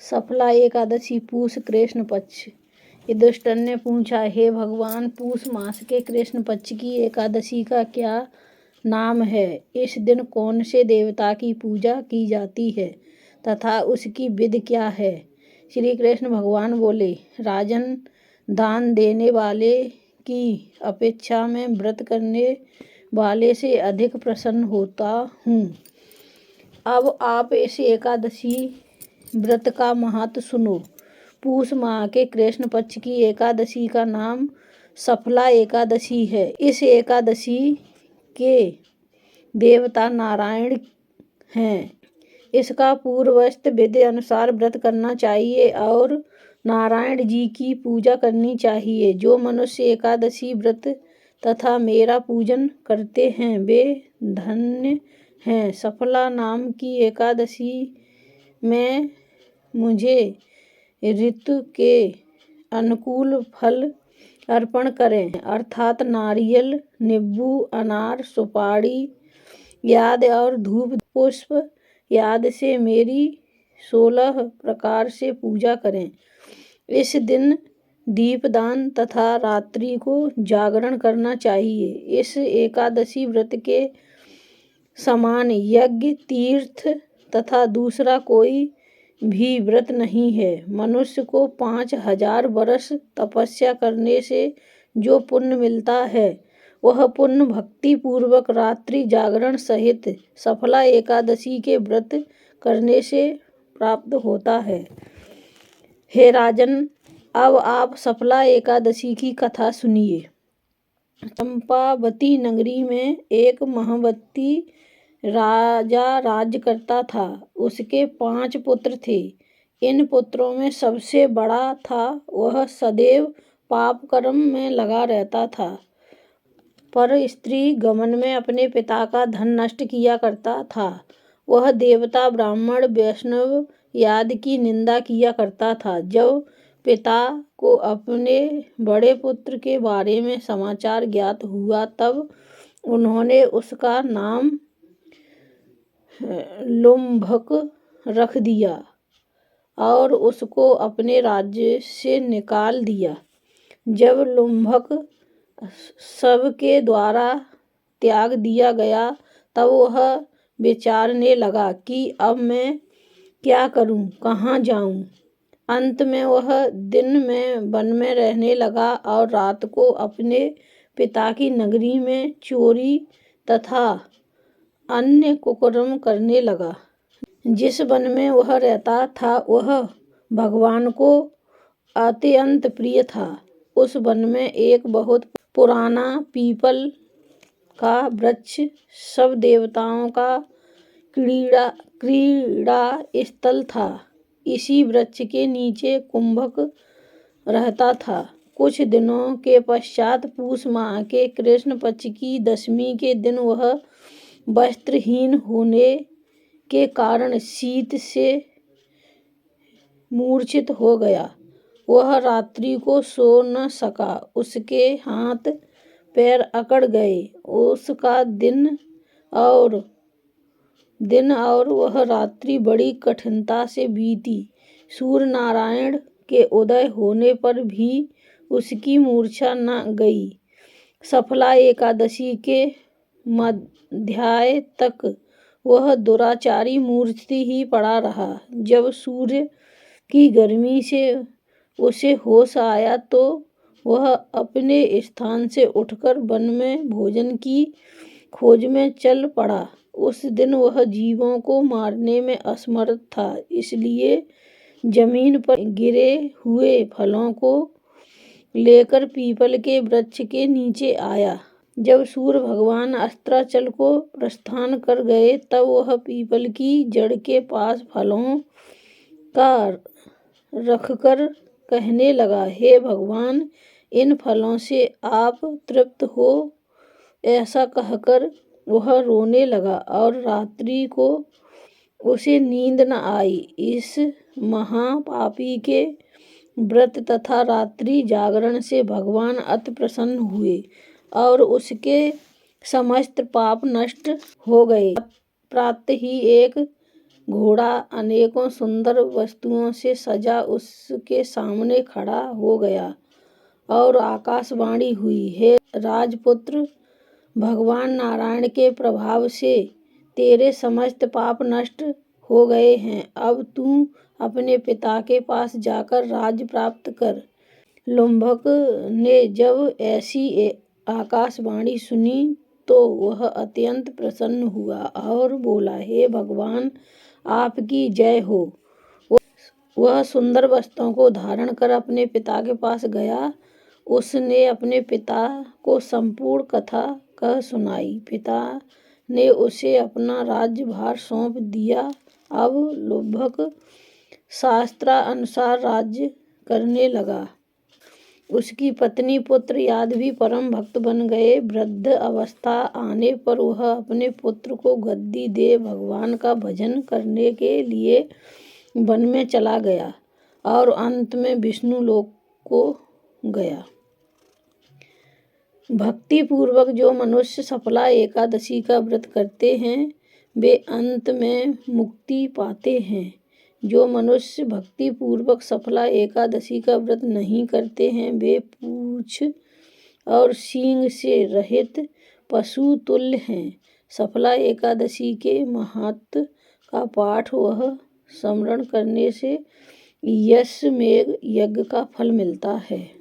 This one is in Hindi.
सफला एकादशी पूष कृष्ण पक्ष। युधिष्ठिर ने पूछा, हे भगवान, पूष मास के कृष्ण पक्ष की एकादशी का क्या नाम है? इस दिन कौन से देवता की पूजा की जाती है तथा उसकी विधि क्या है? श्री कृष्ण भगवान बोले, राजन, दान देने वाले की अपेक्षा में व्रत करने वाले से अधिक प्रसन्न होता हूँ। अब आप इस एकादशी व्रत का महत्व सुनो। पूष माह के कृष्ण पक्ष की एकादशी का नाम सफला एकादशी है। इस एकादशी के देवता नारायण हैं। इसका पूर्वस्थ विधि अनुसार व्रत करना चाहिए और नारायण जी की पूजा करनी चाहिए। जो मनुष्य एकादशी व्रत तथा मेरा पूजन करते हैं वे धन्य हैं। सफला नाम की एकादशी में मुझे ऋतु के अनुकूल फल अर्पण करें, अर्थात नारियल, नींबू, अनार, सुपारी याद और धूप पुष्प याद से मेरी 16 प्रकार से पूजा करें। इस दिन दीपदान तथा रात्रि को जागरण करना चाहिए। इस एकादशी व्रत के समान यज्ञ, तीर्थ तथा दूसरा कोई भी व्रत नहीं है। मनुष्य को 5000 वर्ष तपस्या करने से जो पुण्य मिलता है वह पुण्य भक्ति पूर्वक रात्रि जागरण सहित सफला एकादशी के व्रत करने से प्राप्त होता है। हे राजन, अब आप सफला एकादशी की कथा सुनिए। चंपावती नगरी में एक महावती राजा राज्य करता था। उसके 5 पुत्र थे। इन पुत्रों में सबसे बड़ा था वह सदैव पाप कर्म में लगा रहता था, पर स्त्री गमन में अपने पिता का धन नष्ट किया करता था। वह देवता, ब्राह्मण, वैष्णव आदि की निंदा किया करता था। जब पिता को अपने बड़े पुत्र के बारे में समाचार ज्ञात हुआ तब उन्होंने उसका नाम लुम्भक रख दिया और उसको अपने राज्य से निकाल दिया। जब लुम्भक सबके द्वारा त्याग दिया गया तब वह विचारने लगा कि अब मैं क्या करूं, कहाँ जाऊं। अंत में वह दिन में वन में रहने लगा और रात को अपने पिता की नगरी में चोरी तथा अन्य कुकर्म करने लगा। जिस वन में वह रहता था वह भगवान को अत्यंत प्रिय था। उस वन में एक बहुत पुराना पीपल का वृक्ष सब देवताओं का क्रीड़ा स्थल था। इसी वृक्ष के नीचे कुंभक रहता था। कुछ दिनों के पश्चात पूष माह के कृष्ण पक्ष की दशमी के दिन वह वस्त्रहीन होने के कारण शीत से मूर्छित हो गया। वह रात्रि को सो न सका। उसके हाथ पैर अकड़ गए। उसका दिन और वह रात्रि बड़ी कठिनता से बीती। सूर्य नारायण के उदय होने पर भी उसकी मूर्छा न गई। सफला एकादशी के मध्याह्न तक वह दुराचारी मूर्ति ही पड़ा रहा। जब सूर्य की गर्मी से उसे होश आया तो वह अपने स्थान से उठकर वन में भोजन की खोज में चल पड़ा। उस दिन वह जीवों को मारने में असमर्थ था, इसलिए जमीन पर गिरे हुए फलों को लेकर पीपल के वृक्ष के नीचे आया। जब सूर्य भगवान अस्ताचल को प्रस्थान कर गए तब वह पीपल की जड़ के पास फलों का रखकर कहने लगा, हे भगवान, इन फलों से आप तृप्त हो। ऐसा कहकर वह रोने लगा और रात्रि को उसे नींद न आई। इस महापापी के व्रत तथा रात्रि जागरण से भगवान अति प्रसन्न हुए और उसके समस्त पाप नष्ट हो गए। प्रातः ही एक घोड़ा अनेकों सुंदर वस्तुओं से सजा उसके सामने खड़ा हो गया और आकाशवाणी हुई, हे राजपुत्र, भगवान नारायण के प्रभाव से तेरे समस्त पाप नष्ट हो गए हैं। अब तू अपने पिता के पास जाकर राज्य प्राप्त कर। लुम्भक ने जब ऐसी आकाशवाणी सुनी तो वह अत्यंत प्रसन्न हुआ और बोला, हे भगवान, आपकी जय हो। वह सुंदर वस्त्रों को धारण कर अपने पिता के पास गया। उसने अपने पिता को संपूर्ण कथा कह सुनाई। पिता ने उसे अपना राज्यभार सौंप दिया। अब लुम्भक शास्त्रानुसार राज्य करने लगा। उसकी पत्नी पुत्र आदि भी परम भक्त बन गए। वृद्ध अवस्था आने पर वह अपने पुत्र को गद्दी दे भगवान का भजन करने के लिए वन में चला गया और अंत में विष्णु लोक को गया। भक्ति पूर्वक जो मनुष्य सफला एकादशी का व्रत करते हैं वे अंत में मुक्ति पाते हैं। जो मनुष्य भक्ति पूर्वक सफला एकादशी का व्रत नहीं करते हैं वे पूंछ और सींग से रहित पशु तुल्य हैं। सफला एकादशी के महत्व का पाठ वह स्मरण करने से यश्वमेध यज्ञ का फल मिलता है।